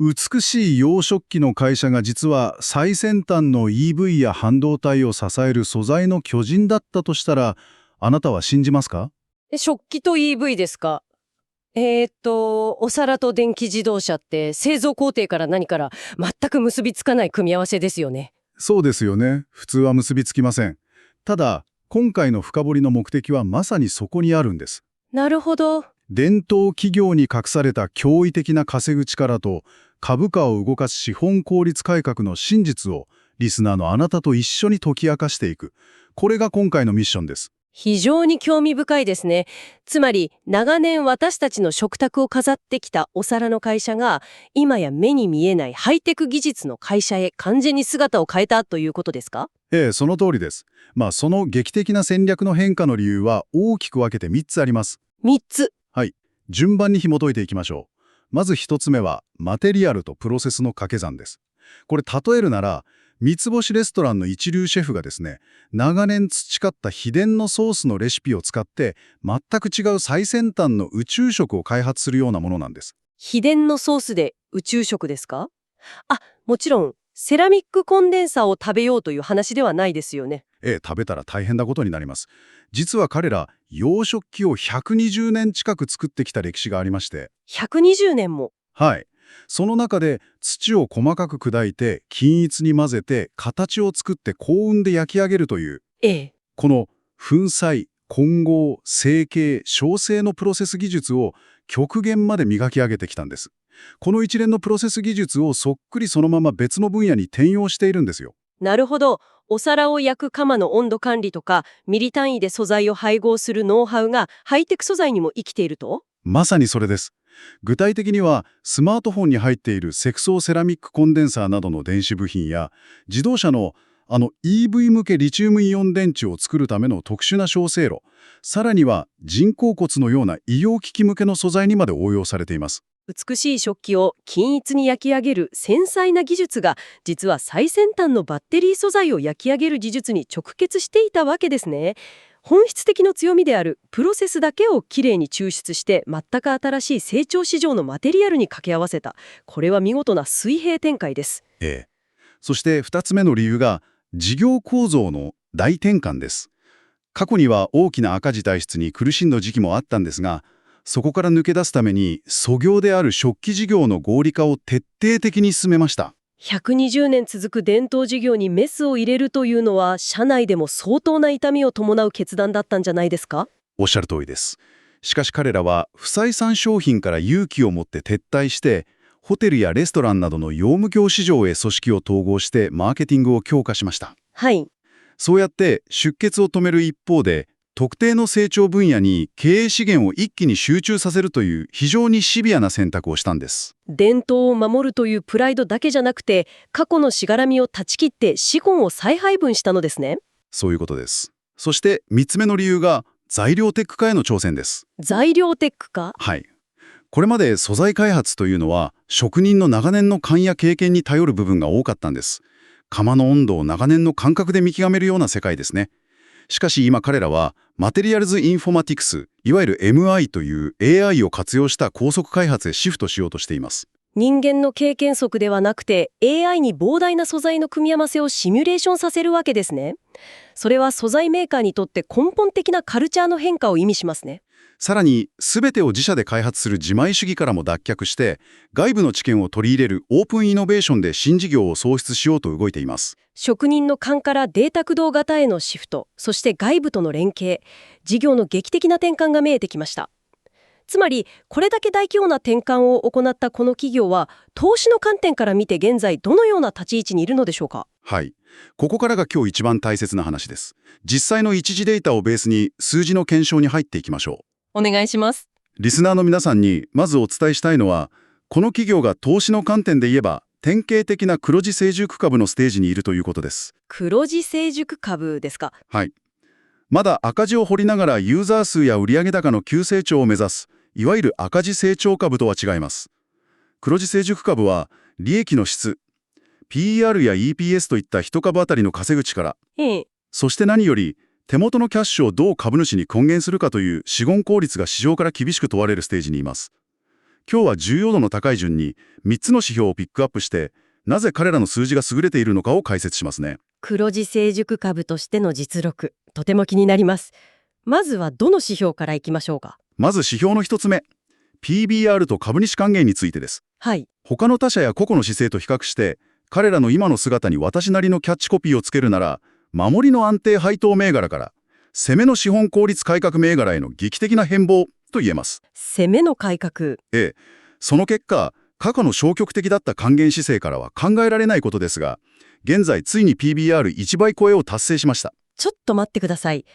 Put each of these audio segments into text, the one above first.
美しい洋食器の会社が実は最先端の EV や半導体を支える素材の巨人だったとしたら、あなたは信じますか？食器と EV ですか？お皿と電気自動車って製造工程から何から全く結びつかない組み合わせですよね。そうですよね。普通は結びつきません。ただ、今回の深掘りの目的はまさにそこにあるんです。なるほど。伝統企業に隠された驚異的な稼ぐ力と、株価を動かす資本効率改革の真実を、リスナーのあなたと一緒に解き明かしていく。これが今回のミッションです。非常に興味深いですね。つまり、長年私たちの食卓を飾ってきたお皿の会社が、今や目に見えないハイテク技術の会社へ完全に姿を変えたということですか？ええ、その通りです。その劇的な戦略の変化の理由は大きく分けて3つあります。3つ。はい。順番に紐解いていきましょう。まず1つ目は、マテリアルとプロセスの掛け算です。これ、例えるなら、三つ星レストランの一流シェフがですね、長年培った秘伝のソースのレシピを使って、全く違う最先端の宇宙食を開発するようなものなんです。秘伝のソースで宇宙食ですか？あ、もちろん、セラミックコンデンサーを食べようという話ではないですよね。ええ、食べたら大変なことになります。実は彼ら、洋食器を120年近く作ってきた歴史がありまして、120年も。はい。その中で土を細かく砕いて均一に混ぜて形を作って高温で焼き上げるという、ええ。この粉砕、混合、成形、焼成のプロセス技術を極限まで磨き上げてきたんです。この一連のプロセス技術をそっくりそのまま別の分野に転用しているんですよ。なるほど。お皿を焼く窯の温度管理とか、ミリ単位で素材を配合するノウハウがハイテク素材にも生きていると？まさにそれです。具体的には、スマートフォンに入っている積層セラミックコンデンサーなどの電子部品や、自動車のEV 向けリチウムイオン電池を作るための特殊な焼成炉、さらには人工骨のような医療機器向けの素材にまで応用されています。美しい食器を均一に焼き上げる繊細な技術が、実は最先端のバッテリー素材を焼き上げる技術に直結していたわけですね。本質的な強みであるプロセスだけをきれいに抽出して、全く新しい成長市場のマテリアルに掛け合わせた。これは見事な水平展開です。ええ。そして2つ目の理由が、事業構造の大転換です。過去には大きな赤字体質に苦しんだ時期もあったんですが、そこから抜け出すために、素業である食器事業の合理化を徹底的に進めました。120年続く伝統事業にメスを入れるというのは、社内でも相当な痛みを伴う決断だったんじゃないですか？おっしゃる通りです。しかし彼らは不採算商品から勇気を持って撤退して、ホテルやレストランなどの業務業市場へ組織を統合してマーケティングを強化しました。はい。そうやって出血を止める一方で、特定の成長分野に経営資源を一気に集中させるという非常にシビアな選択をしたんです。伝統を守るというプライドだけじゃなくて、過去のしがらみを断ち切って資本を再配分したのですね。そういうことです。そして3つ目の理由が材料テック化への挑戦です。材料テックか。はい。これまで素材開発というのは職人の長年の勘や経験に頼る部分が多かったんです。窯の温度を長年の感覚で見極めるような世界ですね。しかし今彼らはマテリアルズ・インフォマティクス、いわゆる MI という AI を活用した高速開発へシフトしようとしています。人間の経験則ではなくて AI に膨大な素材の組み合わせをシミュレーションさせるわけですね。それは素材メーカーにとって根本的なカルチャーの変化を意味しますね。さらに全てを自社で開発する自前主義からも脱却して、外部の知見を取り入れるオープンイノベーションで新事業を創出しようと動いています。職人の勘からデータ駆動型へのシフト、そして外部との連携、事業の劇的な転換が見えてきました。つまり、これだけ大規模な転換を行ったこの企業は、投資の観点から見て現在どのような立ち位置にいるのでしょうか？はい。ここからが今日一番大切な話です。実際の一時データをベースに数字の検証に入っていきましょう。お願いします。リスナーの皆さんにまずお伝えしたいのは、この企業が投資の観点で言えば、典型的な黒字成熟株のステージにいるということです。黒字成熟株ですか？はい。まだ赤字を掘りながらユーザー数や売上高の急成長を目指す、いわゆる赤字成長株とは違います。黒字成熟株は、利益の質、PER や EPS といった一株当たりの稼ぐ力、ええ。そして何より、手元のキャッシュをどう株主に還元するかという資本効率が市場から厳しく問われるステージにいます。今日は重要度の高い順に3つの指標をピックアップして、なぜ彼らの数字が優れているのかを解説しますね。黒字成熟株としての実力、とても気になります。まずはどの指標からいきましょうか。まず指標の1つ目、PBR と株主還元についてです。はい。他の他社や個々の姿勢と比較して、彼らの今の姿に私なりのキャッチコピーをつけるなら、守りの安定配当銘柄から、攻めの資本効率改革銘柄への劇的な変貌と言えます。攻めの改革。ええ。その結果、過去の消極的だった還元姿勢からは考えられないことですが、現在ついに PBR1 倍超えを達成しました。ちょっと待ってください。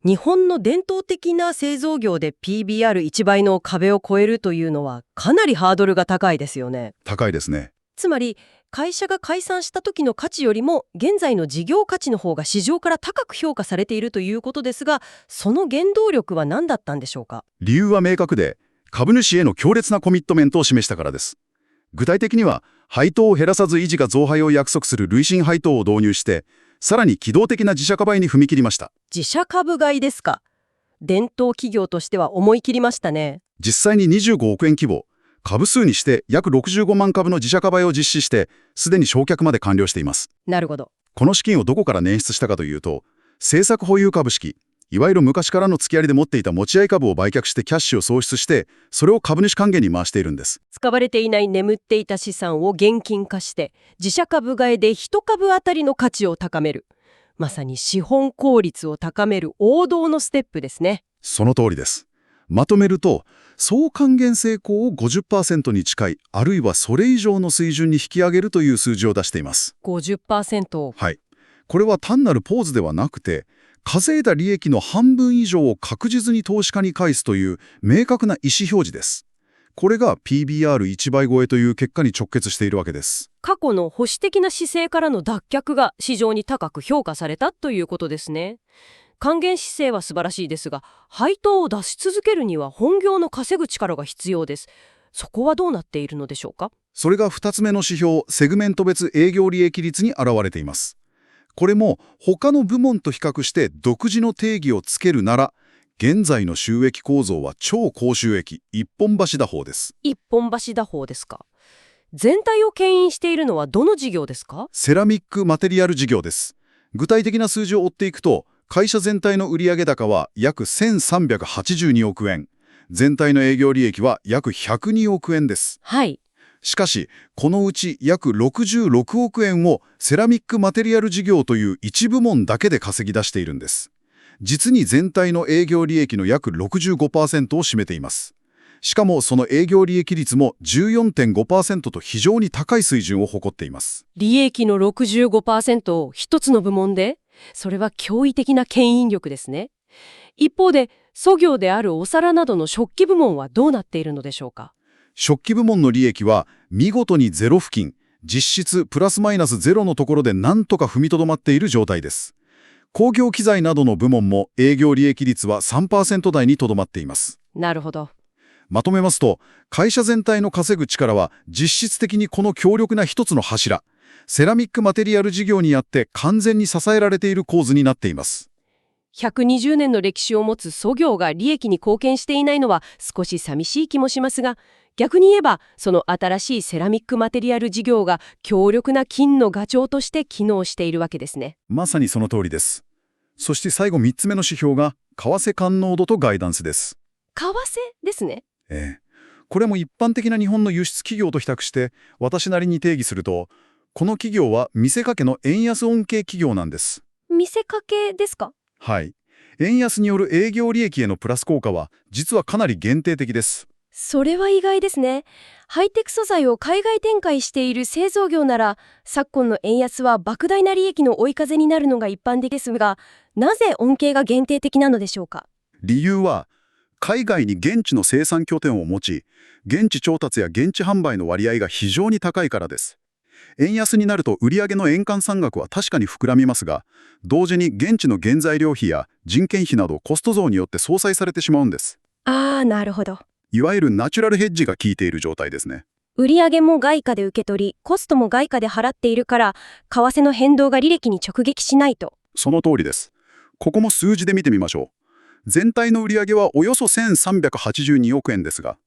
日本の伝統的な製造業で PBR1 倍の壁を超えるというのはかなりハードルが高いですよね。高いですね。つまり会社が解散した時の価値よりも現在の事業価値の方が市場から高く評価されているということですが、その原動力は何だったんでしょうか。理由は明確で、株主への強烈なコミットメントを示したからです。具体的には、配当を減らさず維持か増配を約束する累進配当を導入して、さらに機動的な自社化買いに踏み切りました。自社株買いですか。伝統企業としては思い切りましたね。実際に25億円規模、株数にして約65万株の自社化買いを実施して、すでに償却まで完了しています。なるほど。この資金をどこから捻出したかというと、政策保有株式、いわゆる昔からの付き合いで持っていた持ち合い株を売却してキャッシュを創出して、それを株主還元に回しているんです。使われていない眠っていた資産を現金化して、自社株買いで1株あたりの価値を高める。まさに資本効率を高める王道のステップですね。その通りです。まとめると、総還元成功を 50% に近い、あるいはそれ以上の水準に引き上げるという数字を出しています。50%。はい。これは単なるポーズではなくて、稼いだ利益の半分以上を確実に投資家に返すという明確な意思表示です。これが PBR1 倍超えという結果に直結しているわけです。過去の保守的な姿勢からの脱却が市場に高く評価されたということですね。還元姿勢は素晴らしいですが、配当を出し続けるには本業の稼ぐ力が必要です。そこはどうなっているのでしょうか。それが2つ目の指標、セグメント別営業利益率に現れています。これも他の部門と比較して独自の定義をつけるなら、現在の収益構造は超高収益、一本橋打法です。一本橋打法ですか。全体を牽引しているのはどの事業ですか。セラミックマテリアル事業です。具体的な数字を追っていくと、会社全体の売上高は約1382億円。全体の営業利益は約102億円です。はい。しかし、このうち約66億円をセラミックマテリアル事業という一部門だけで稼ぎ出しているんです。実に全体の営業利益の約 65% を占めています。しかもその営業利益率も 14.5% と非常に高い水準を誇っています。利益の 65% を一つの部門で、それは驚異的な牽引力ですね。一方で、粗業であるお皿などの食器部門はどうなっているのでしょうか。食器部門の利益は見事にゼロ付近、実質プラスマイナスゼロのところでなんとか踏みとどまっている状態です。工業機材などの部門も営業利益率は 3% 台にとどまっています。なるほど。まとめますと、会社全体の稼ぐ力は実質的にこの強力な一つの柱、セラミックマテリアル事業によって完全に支えられている構図になっています。120年の歴史を持つ粗業が利益に貢献していないのは少し寂しい気もしますが、逆に言えばその新しいセラミックマテリアル事業が強力な金の牙城として機能しているわけですね。まさにその通りです。そして最後3つ目の指標が為替感濃度とガイダンスです。為替ですね。これも一般的な日本の輸出企業と比較して私なりに定義すると、この企業は見せかけの円安恩恵企業なんです。見せかけですか。はい。円安による営業利益へのプラス効果は実はかなり限定的です。それは意外ですね。ハイテク素材を海外展開している製造業なら、昨今の円安は莫大な利益の追い風になるのが一般的ですが、なぜ恩恵が限定的なのでしょうか。理由は、海外に現地の生産拠点を持ち、現地調達や現地販売の割合が非常に高いからです。円安になると売上の円換算額は確かに膨らみますが、同時に現地の原材料費や人件費などコスト増によって相殺されてしまうんです。なるほど。いわゆるナチュラルヘッジが効いている状態ですね。売上も外貨で受け取り、コストも外貨で払っているから、為替の変動が利益に直撃しないと。その通りです。ここも数字で見てみましょう。全体の売上はおよそ1382億円ですが、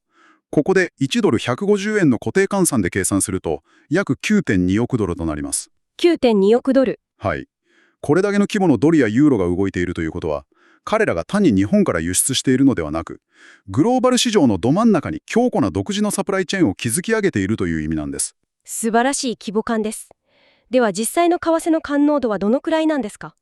ここで1ドル150円の固定換算で計算すると、約 9.2 億ドルとなります。9.2 億ドル。はい。これだけの規模のドルやユーロが動いているということは、彼らが単に日本から輸出しているのではなく、グローバル市場のど真ん中に強固な独自のサプライチェーンを築き上げているという意味なんです。素晴らしい規模感です。では実際の為替の感濃度はどのくらいなんですか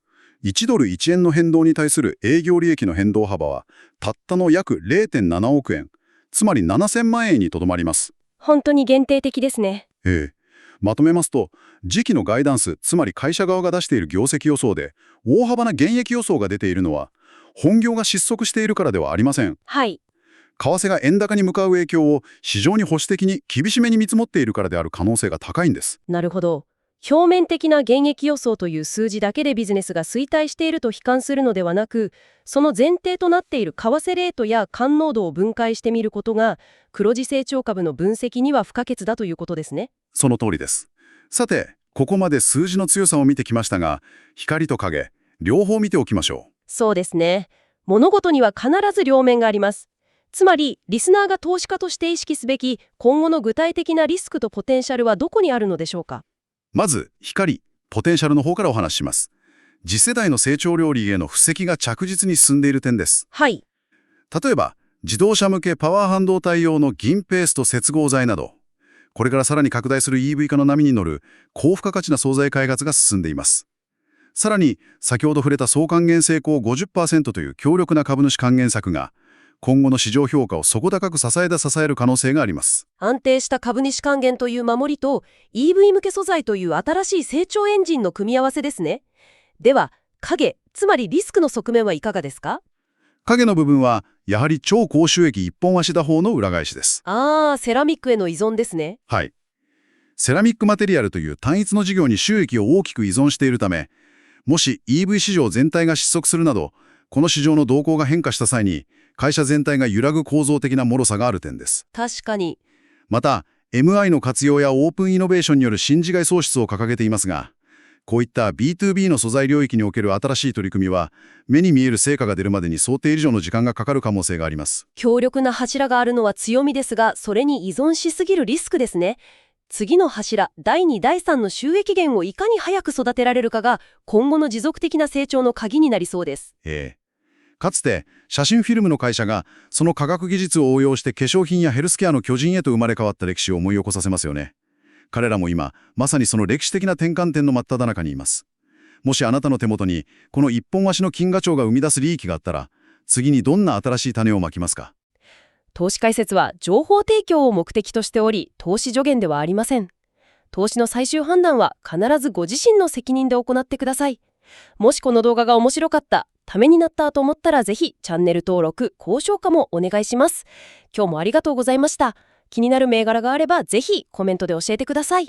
1ドル1円の変動に対する営業利益の変動幅は、たったの約 0.7 億円、つまり7000万円にとどまります。本当に限定的ですね。まとめますと、次期のガイダンス、つまり会社側が出している業績予想で、大幅な減益予想が出ているのは、本業が失速しているからではありません。はい。為替が円高に向かう影響を市場に保守的に厳しめに見積もっているからである可能性が高いんです。なるほど。表面的な減益予想という数字だけでビジネスが衰退していると悲観するのではなく、その前提となっている為替レートや感濃度を分解してみることが、黒字成長株の分析には不可欠だということですね。その通りです。さて、ここまで数字の強さを見てきましたが、光と影、両方見ておきましょう。そうですね。物事には必ず両面があります。つまり、リスナーが投資家として意識すべき今後の具体的なリスクとポテンシャルはどこにあるのでしょうか。まず、光、ポテンシャルの方からお話しします。次世代の成長領域への布石が着実に進んでいる点です。はい。例えば、自動車向けパワー半導体用の銀ペースト接合剤など、これからさらに拡大する EV 化の波に乗る高付加価値な総菜開発が進んでいます。さらに、先ほど触れた総還元成功 50% という強力な株主還元策が、今後の市場評価を底高く支える可能性があります。安定した株主還元という守りと EV 向け素材という新しい成長エンジンの組み合わせですね。では、影、つまりリスクの側面はいかがですか？影の部分は、やはり超高収益一本足打法の裏返しです。セラミックへの依存ですね。はい。セラミックマテリアルという単一の事業に収益を大きく依存しているため、もし EV 市場全体が失速するなど、この市場の動向が変化した際に、会社全体が揺らぐ構造的な脆さがある点です。確かに。また、MI の活用やオープンイノベーションによる新事業創出を掲げていますが、こういった B2B の素材領域における新しい取り組みは、目に見える成果が出るまでに想定以上の時間がかかる可能性があります。強力な柱があるのは強みですが、それに依存しすぎるリスクですね。次の柱、第2、第3の収益源をいかに早く育てられるかが、今後の持続的な成長の鍵になりそうです。かつて、写真フィルムの会社が、その科学技術を応用して化粧品やヘルスケアの巨人へと生まれ変わった歴史を思い起こさせますよね。彼らも今、まさにその歴史的な転換点の真っ只中にいます。もしあなたの手元に、この一本足の金河町が生み出す利益があったら、次にどんな新しい種をまきますか？投資解説は情報提供を目的としており、投資助言ではありません。投資の最終判断は必ずご自身の責任で行ってください。もしこの動画が面白かった、ためになったと思ったらぜひチャンネル登録、高評価もお願いします。今日もありがとうございました。気になる銘柄があればぜひコメントで教えてください。